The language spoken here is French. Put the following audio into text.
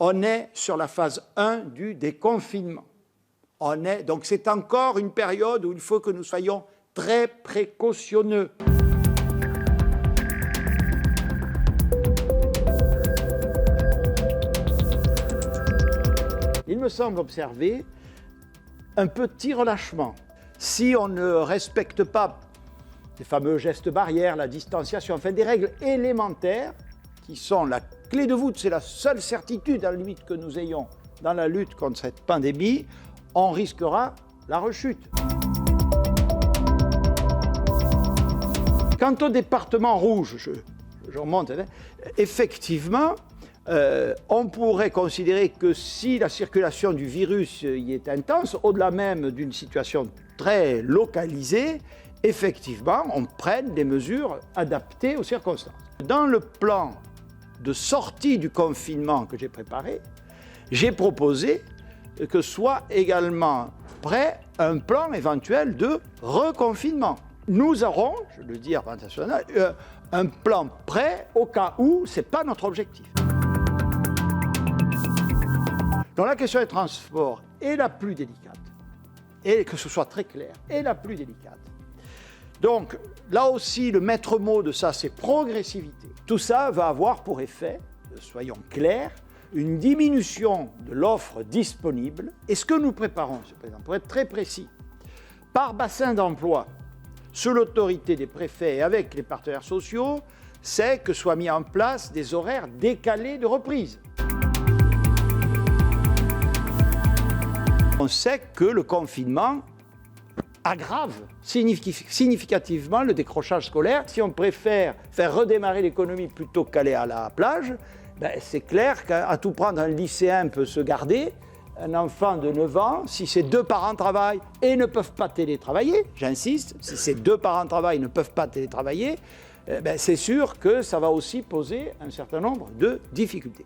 On est sur la phase 1 du déconfinement. Donc c'est encore une période où il faut que nous soyons très précautionneux. Il me semble observer un petit relâchement. Si on ne respecte pas les fameux gestes barrières, la distanciation, enfin des règles élémentaires qui sont la clé de voûte, c'est la seule certitude à la limite que nous ayons dans la lutte contre cette pandémie, on risquera la rechute. Quant au département rouge, je remonte, effectivement, on pourrait considérer que si la circulation du virus y est intense, au-delà même d'une situation très localisée, effectivement, on prenne des mesures adaptées aux circonstances. Dans le plan de sortie du confinement que j'ai préparé, j'ai proposé que soit également prêt un plan éventuel de reconfinement. Nous aurons, je le dis à la nationale, un plan prêt au cas où ce n'est pas notre objectif. Donc la question des transports est la plus délicate, et que ce soit très clair, est la plus délicate. Donc là aussi, le maître mot de ça, c'est progressivité. Tout ça va avoir pour effet, soyons clairs, une diminution de l'offre disponible. Et ce que nous préparons, M. le Président, pour être très précis, par bassin d'emploi, sous l'autorité des préfets et avec les partenaires sociaux, c'est que soient mis en place des horaires décalés de reprise. On sait que le confinement aggrave significativement le décrochage scolaire. Si on préfère faire redémarrer l'économie plutôt qu'aller à la plage, c'est clair qu'à tout prendre, un lycéen peut se garder. Un enfant de 9 ans, si ses deux parents travaillent et ne peuvent pas télétravailler, j'insiste, si ses deux parents travaillent et ne peuvent pas télétravailler, c'est sûr que ça va aussi poser un certain nombre de difficultés.